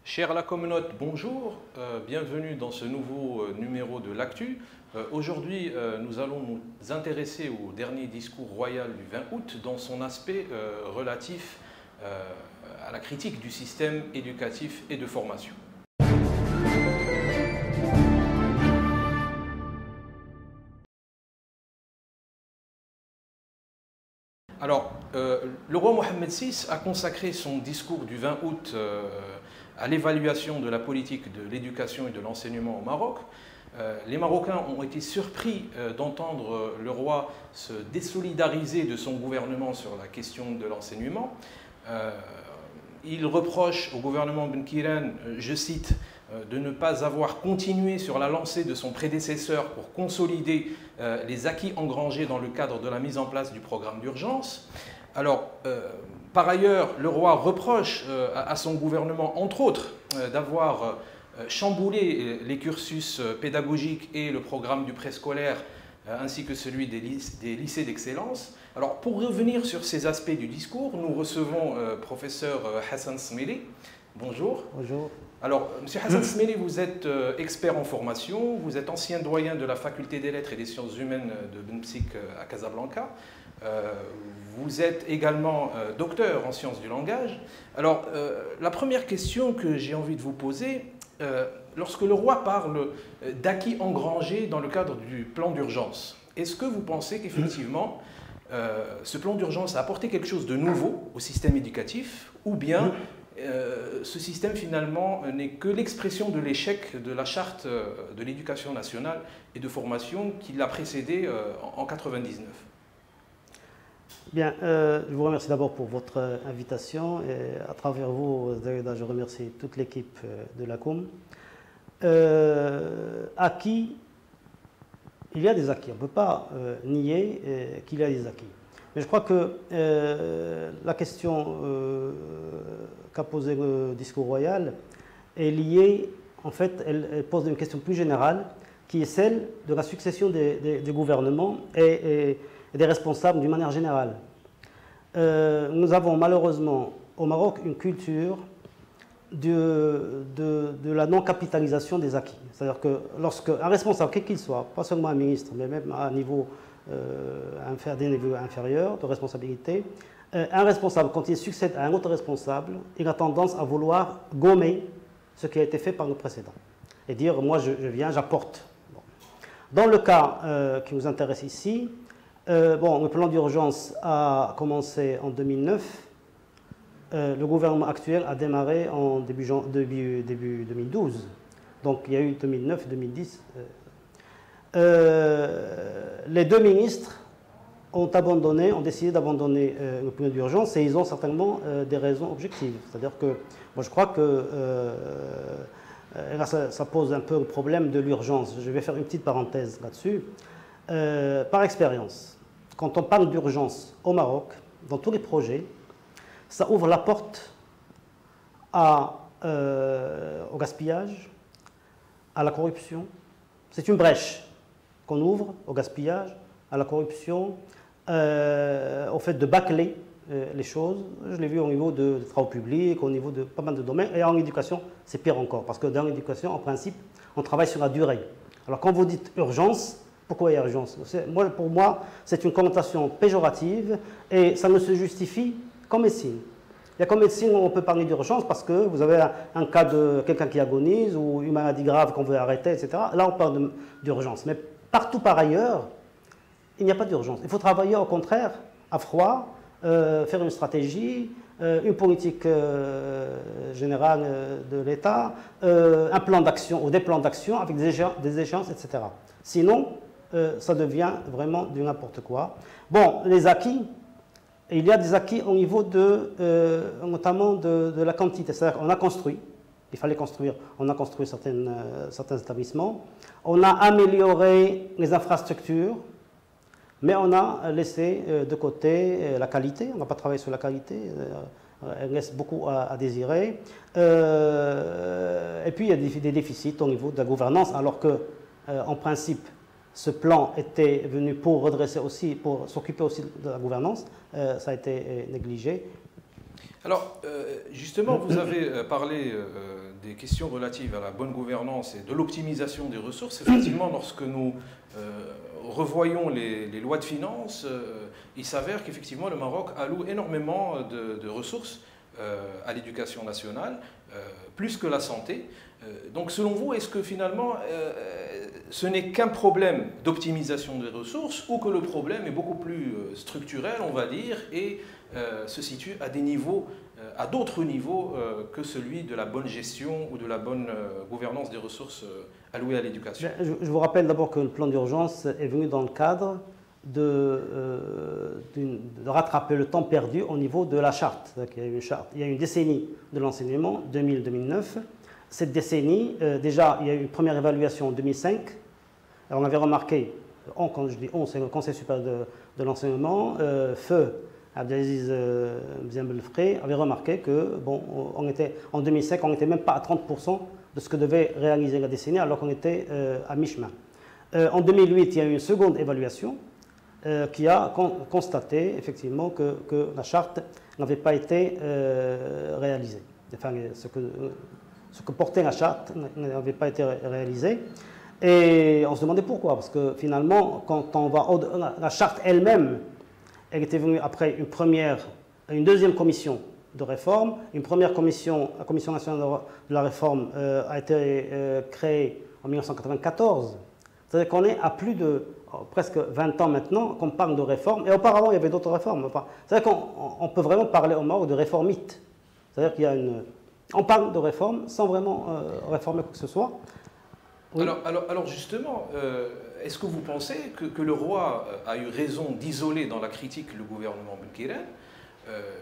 Chère la communauté, bonjour, bienvenue dans ce nouveau numéro de l'Actu. Aujourd'hui, nous allons nous intéresser au dernier discours royal du 20 août dans son aspect relatif à la critique du système éducatif et de formation. Alors, le roi Mohammed VI a consacré son discours du 20 août à l'évaluation de la politique de l'éducation et de l'enseignement au Maroc. Les Marocains ont été surpris d'entendre le roi se désolidariser de son gouvernement sur la question de l'enseignement. Il reproche au gouvernement Ben Kiran, je cite, de ne pas avoir continué sur la lancée de son prédécesseur pour consolider les acquis engrangés dans le cadre de la mise en place du programme d'urgence. Alors, par ailleurs, le roi reproche à son gouvernement, entre autres, d'avoir chamboulé les cursus pédagogiques et le programme du préscolaire, ainsi que celui des lycées d'excellence. Alors, pour revenir sur ces aspects du discours, nous recevons professeur Hassan Smili. Bonjour. Bonjour. Alors, M. Hassan Smili, vous êtes expert en formation, vous êtes ancien doyen de la faculté des lettres et des sciences humaines de Benpsik à Casablanca. Vous êtes également docteur en sciences du langage. Alors, la première question que j'ai envie de vous poser, lorsque le roi parle d'acquis engrangés dans le cadre du plan d'urgence, est-ce que vous pensez qu'effectivement, ce plan d'urgence a apporté quelque chose de nouveau au système éducatif, ou bien ce système finalement n'est que l'expression de l'échec de la charte de l'éducation nationale et de formation qui l'a précédée en 1999? Bien, je vous remercie d'abord pour votre invitation et à travers vous, je remercie toute l'équipe de la COM. Acquis, il y a des acquis, on ne peut pas nier qu'il y a des acquis. Mais je crois que la question qu'a posée le discours royal est liée, en fait, elle pose une question plus générale qui est celle de la succession des gouvernements et des responsables d'une manière générale. Nous avons malheureusement au Maroc une culture de la non-capitalisation des acquis. C'est-à-dire que lorsqu'un responsable, quel qu'il soit, pas seulement un ministre, mais même à un niveau des niveaux inférieurs de responsabilité, un responsable, quand il succède à un autre responsable, il a tendance à vouloir gommer ce qui a été fait par le précédent et dire moi je viens, j'apporte. Bon. Dans le cas qui nous intéresse ici, le plan d'urgence a commencé en 2009. Le gouvernement actuel a démarré en début 2012. Donc il y a eu 2009 et 2010. Les deux ministres ont décidé d'abandonner le plan d'urgence et ils ont certainement des raisons objectives. C'est-à-dire que moi je crois que là, ça pose un peu le problème de l'urgence. Je vais faire une petite parenthèse là-dessus. Par expérience, quand on parle d'urgence au Maroc, dans tous les projets, ça ouvre la porte au gaspillage, à la corruption. C'est une brèche qu'on ouvre au gaspillage, à la corruption, au fait de bâcler les choses. Je l'ai vu au niveau des travaux publics, au niveau de pas mal de domaines. Et en éducation, c'est pire encore. Parce que dans l'éducation, en principe, on travaille sur la durée. Alors quand vous dites urgence, pourquoi il y a urgence? Pour moi, c'est une connotation péjorative et ça ne se justifie qu'en médecine. Il y a qu'en médecine où on peut parler d'urgence parce que vous avez un cas de quelqu'un qui agonise ou une maladie grave qu'on veut arrêter, etc. Là, on parle d'urgence. Mais partout par ailleurs, il n'y a pas d'urgence. Il faut travailler au contraire, à froid, faire une stratégie, une politique générale de l'État, un plan d'action ou des plans d'action avec des échéances, etc. Sinon, ça devient vraiment du n'importe quoi. Bon, les acquis, il y a des acquis au niveau notamment de la quantité. C'est-à-dire qu'on a construit, il fallait construire, on a construit certains établissements, on a amélioré les infrastructures, mais on a laissé de côté la qualité, on n'a pas travaillé sur la qualité, elle laisse beaucoup à désirer. Et puis il y a des déficits au niveau de la gouvernance, alors que, en principe, ce plan était venu pour redresser aussi, pour s'occuper aussi de la gouvernance, ça a été négligé. Alors, justement, vous avez parlé des questions relatives à la bonne gouvernance et de l'optimisation des ressources. Effectivement, lorsque nous revoyons les lois de finances, il s'avère qu'effectivement le Maroc alloue énormément de ressources à l'éducation nationale, plus que la santé. Donc selon vous, est-ce que finalement ce n'est qu'un problème d'optimisation des ressources ou que le problème est beaucoup plus structurel, on va dire, et se situe à des niveaux, à d'autres niveaux que celui de la bonne gestion ou de la bonne gouvernance des ressources allouées à l'éducation? Je vous rappelle d'abord que le plan d'urgence est venu dans le cadre de rattraper le temps perdu au niveau de la charte. Il y a eu une charte, il y a eu une décennie de l'enseignement, 2000-2009. Cette décennie, déjà, il y a eu une première évaluation en 2005. Alors, on avait remarqué, quand je dis on, c'est le Conseil supérieur de l'enseignement, Feu Abdelaziz Mziambelfré avait remarqué que, bon, en 2005, on n'était même pas à 30% de ce que devait réaliser la décennie, alors qu'on était à mi-chemin. En 2008, il y a eu une seconde évaluation qui a constaté effectivement que la charte n'avait pas été réalisée. Enfin, ce que portait la charte n'avait pas été réalisé. Et on se demandait pourquoi, parce que finalement, quand on va la charte elle-même, elle était venue après une deuxième commission de réforme. Une première commission, la Commission nationale de la réforme, a été créée en 1994. C'est-à-dire qu'on est à plus de presque 20 ans maintenant qu'on parle de réforme. Et auparavant, il y avait d'autres réformes. C'est-à-dire qu'on peut vraiment parler au Maroc de réformite. C'est-à-dire qu'il y a on parle de réforme sans vraiment réformer quoi que ce soit. Oui. Alors justement, est-ce que vous pensez que le roi a eu raison d'isoler dans la critique le gouvernement Benkirane,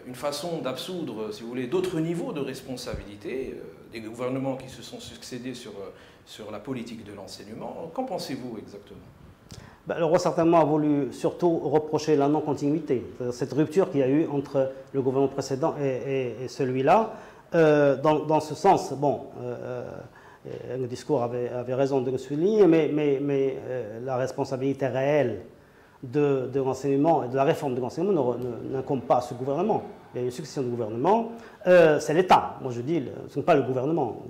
une façon d'absoudre, si vous voulez, d'autres niveaux de responsabilité, des gouvernements qui se sont succédés sur la politique de l'enseignement? Qu'en pensez-vous exactement? Le roi certainement a voulu surtout reprocher la non-continuité, cette rupture qu'il y a eu entre le gouvernement précédent et celui-là. Dans ce sens, bon, le discours avait raison de le souligner, mais la responsabilité réelle de l'enseignement et de la réforme de l'enseignement n'incombe pas à ce gouvernement. Il y a une succession de gouvernements. C'est l'État. Moi je dis, ce n'est pas le gouvernement.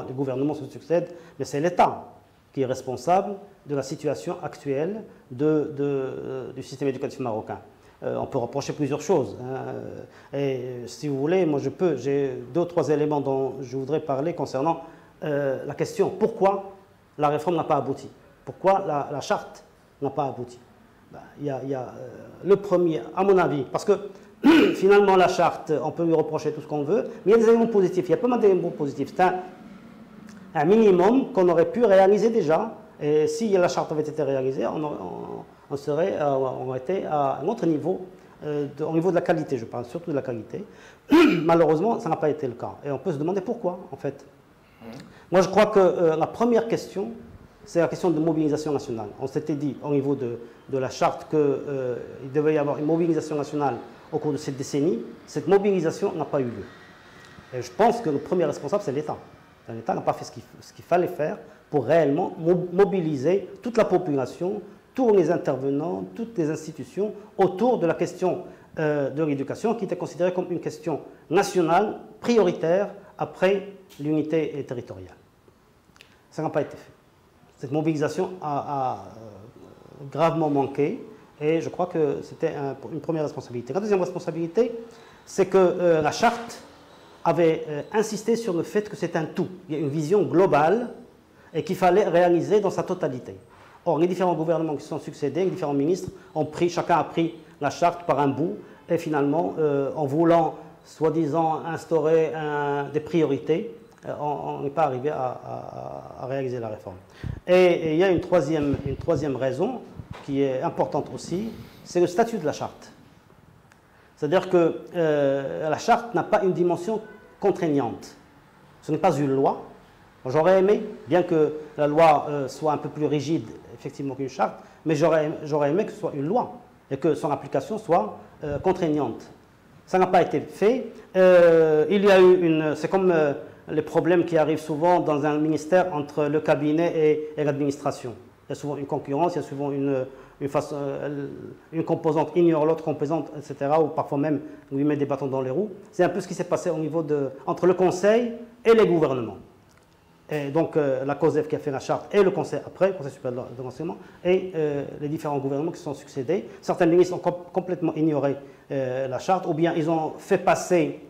Les gouvernements se succèdent, mais c'est l'État qui est responsable de la situation actuelle du système éducatif marocain. On peut reprocher plusieurs choses. Et si vous voulez, moi j'ai 2 ou 3 éléments dont je voudrais parler concernant la question pourquoi la réforme n'a pas abouti. Pourquoi la charte n'a pas abouti. Il y a le premier, à mon avis, parce que finalement la charte, on peut lui reprocher tout ce qu'on veut, mais il y a des éléments positifs. Il y a pas mal d'éléments positifs. C'est un minimum qu'on aurait pu réaliser déjà. Et si la charte avait été réalisée, on aurait été à un autre niveau, au niveau de la qualité, je parle surtout de la qualité. Malheureusement, ça n'a pas été le cas. Et on peut se demander pourquoi, en fait. Moi, je crois que la première question, c'est la question de mobilisation nationale. On s'était dit, au niveau de la charte, qu'il devait y avoir une mobilisation nationale au cours de cette décennie. Cette mobilisation n'a pas eu lieu. Et je pense que le premier responsable, c'est l'État. L'État n'a pas fait ce qu'il fallait faire pour réellement mobiliser toute la population, tous les intervenants, toutes les institutions autour de la question de l'éducation qui était considérée comme une question nationale, prioritaire, après l'unité territoriale. Ça n'a pas été fait. Cette mobilisation a gravement manqué et je crois que c'était une première responsabilité. La deuxième responsabilité, c'est que la charte avait insisté sur le fait que c'est un tout. Il y a une vision globale et qu'il fallait réaliser dans sa totalité. Or, les différents gouvernements qui se sont succédés, les différents ministres, chacun a pris la charte par un bout et finalement, en voulant soi-disant instaurer des priorités, on n'est pas arrivé à réaliser la réforme. Et il y a une troisième raison qui est importante aussi, c'est le statut de la charte. C'est-à-dire que la charte n'a pas une dimension contraignante. Ce n'est pas une loi. J'aurais aimé, bien que la loi soit un peu plus rigide, effectivement, qu'une charte, mais j'aurais aimé que ce soit une loi et que son application soit contraignante. Ça n'a pas été fait. Il y a eu c'est comme les problèmes qui arrivent souvent dans un ministère entre le cabinet et l'administration. Il y a souvent une concurrence, il y a souvent une une composante ignore l'autre composante, etc., ou parfois même lui met des bâtons dans les roues. C'est un peu ce qui s'est passé entre le Conseil et les gouvernements. Et donc la COSEF qui a fait la charte et le Conseil après, le Conseil supérieur de l'enseignement, et les différents gouvernements qui se sont succédés. Certains ministres ont complètement ignoré la charte, ou bien ils ont fait passer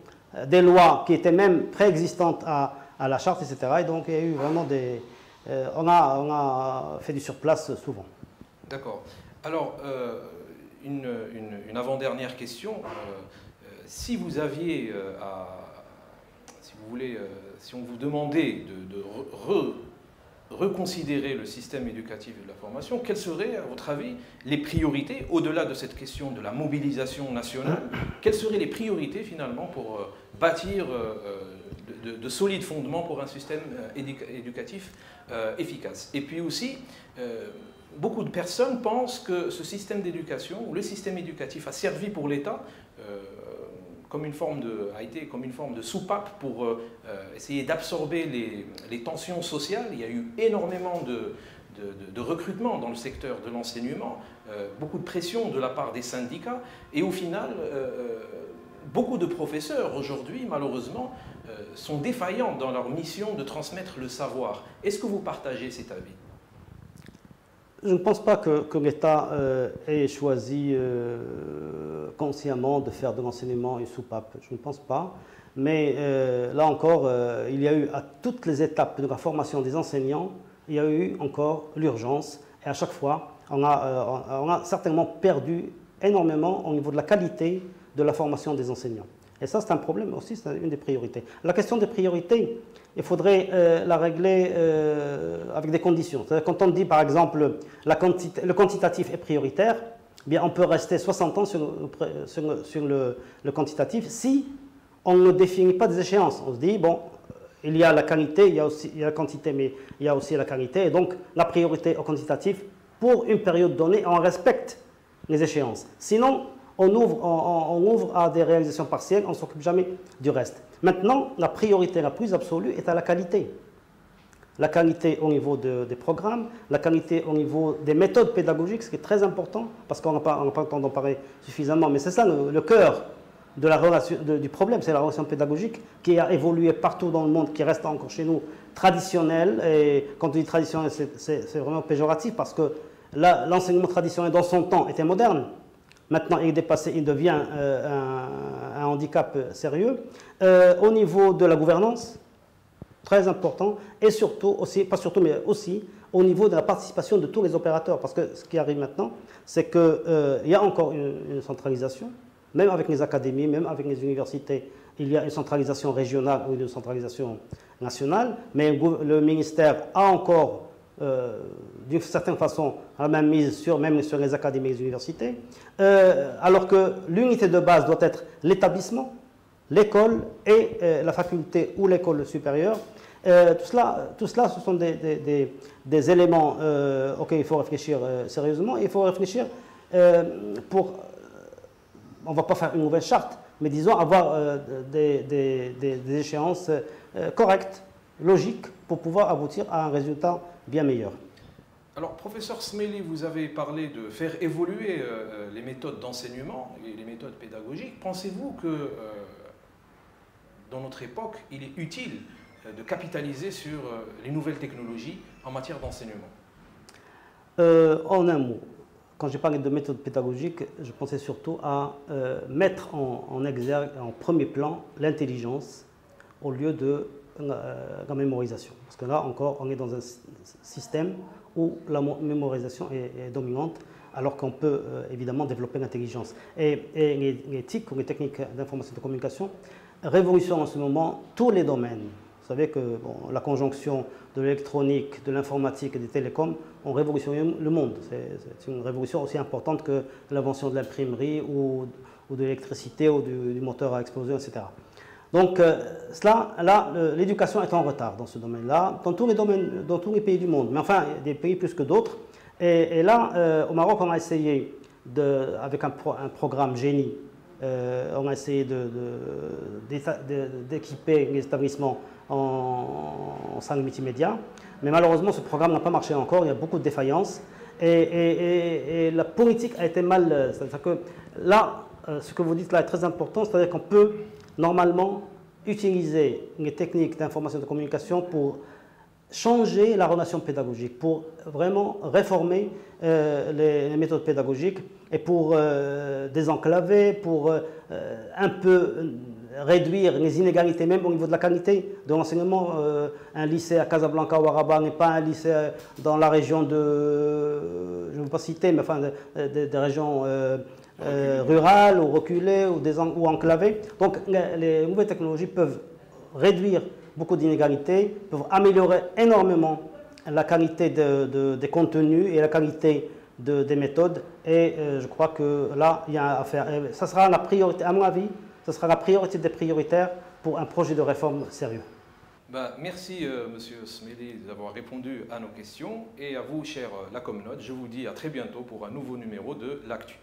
des lois qui étaient même préexistantes à la charte, etc. Et donc il y a eu vraiment on a fait du surplace souvent. D'accord. Alors, une avant-dernière question. Si vous aviez si vous voulez, si on vous demandait de reconsidérer le système éducatif et de la formation, quelles seraient, à votre avis, les priorités, au-delà de cette question de la mobilisation nationale, quelles seraient les priorités finalement pour bâtir de solides fondements pour un système éducatif efficace? Et puis aussi, beaucoup de personnes pensent que ce système d'éducation, ou le système éducatif, a servi pour l'État a été comme une forme de soupape pour essayer d'absorber les tensions sociales. Il y a eu énormément de recrutement dans le secteur de l'enseignement, beaucoup de pression de la part des syndicats, et au final, beaucoup de professeurs aujourd'hui, malheureusement, sont défaillants dans leur mission de transmettre le savoir. Est-ce que vous partagez cet avis? Je ne pense pas que l'État ait choisi consciemment de faire de l'enseignement une soupape. Je ne pense pas. Mais là encore, il y a eu à toutes les étapes de la formation des enseignants, il y a eu encore l'urgence. Et à chaque fois, on a certainement perdu énormément au niveau de la qualité de la formation des enseignants. Et ça, c'est un problème aussi, c'est une des priorités. La question des priorités, il faudrait la régler avec des conditions. Quand on dit, par exemple, le quantitatif est prioritaire, eh bien, on peut rester 60 ans sur le quantitatif si on ne définit pas des échéances. On se dit, bon, il y a la qualité, il y a la quantité, mais il y a aussi la qualité. Et donc, la priorité au quantitatif, pour une période donnée, on respecte les échéances. Sinon, on ouvre à des réalisations partielles, on ne s'occupe jamais du reste. Maintenant, la priorité la plus absolue est à la qualité. La qualité au niveau des programmes, la qualité au niveau des méthodes pédagogiques, ce qui est très important, parce qu'on n'a pas le temps d'en parler suffisamment, mais c'est ça le cœur de la relation, du problème, c'est la relation pédagogique qui a évolué partout dans le monde, qui reste encore chez nous traditionnelle. Et quand on dit traditionnel, c'est vraiment péjoratif, parce que l'enseignement traditionnel dans son temps était moderne. Maintenant, il est dépassé, il devient un handicap sérieux. Au niveau de la gouvernance, très important, et surtout, aussi, pas surtout, mais aussi au niveau de la participation de tous les opérateurs. Parce que ce qui arrive maintenant, c'est qu'il y a encore une centralisation, même avec les académies, même avec les universités. Il y a une centralisation régionale ou une centralisation nationale, mais le ministère a encore d'une certaine façon la même mise même sur les académies et les universités, alors que l'unité de base doit être l'établissement, l'école et la faculté ou l'école supérieure. Tout cela, ce sont des éléments auxquels il faut réfléchir sérieusement. Il faut réfléchir on ne va pas faire une nouvelle charte, mais disons avoir des échéances correctes, logiques, pour pouvoir aboutir à un résultat bien meilleur. Alors, professeur Smaili, vous avez parlé de faire évoluer les méthodes d'enseignement et les méthodes pédagogiques. Pensez-vous que dans notre époque, il est utile de capitaliser sur les nouvelles technologies en matière d'enseignement? En un mot, quand j'ai parlé de méthode pédagogique, je pensais surtout à mettre en exergue, en premier plan, l'intelligence au lieu de la mémorisation. Parce que là encore, on est dans un système où la mémorisation est dominante, alors qu'on peut évidemment développer l'intelligence. Et les TIC, ou les techniques d'information et de communication, révolutionnent en ce moment tous les domaines. Vous savez que la conjonction de l'électronique, de l'informatique et des télécoms ont révolutionné le monde. C'est une révolution aussi importante que l'invention de l'imprimerie ou de l'électricité ou du moteur à explosion, etc. Donc l'éducation est en retard dans ce domaine-là, dans tous les domaines, dans tous les pays du monde, mais enfin, des pays plus que d'autres. Et là, au Maroc, on a essayé, avec un programme génie, on a essayé d'équiper les établissements en salle multimédia, mais malheureusement, ce programme n'a pas marché encore, il y a beaucoup de défaillances. Et la politique a été mal. C'est-à-dire que là, ce que vous dites là est très important, c'est-à-dire qu'on peut normalement utiliser les techniques d'information et de communication pour changer la relation pédagogique, pour vraiment réformer les méthodes pédagogiques et pour désenclaver, pour un peu réduire les inégalités même au niveau de la qualité de l'enseignement. Un lycée à Casablanca ou à Rabat n'est pas un lycée dans la région de, je ne veux pas citer, mais enfin des régions rurales ou reculées ou enclavées. Donc les nouvelles technologies peuvent réduire beaucoup d'inégalités, peuvent améliorer énormément la qualité des contenus et la qualité des méthodes. Et je crois que là, il y a à faire. Et ça sera la priorité, à mon avis, ce sera la priorité des prioritaires pour un projet de réforme sérieux. Merci Monsieur Smeli d'avoir répondu à nos questions et à vous, chers la communauté, je vous dis à très bientôt pour un nouveau numéro de l'Actu.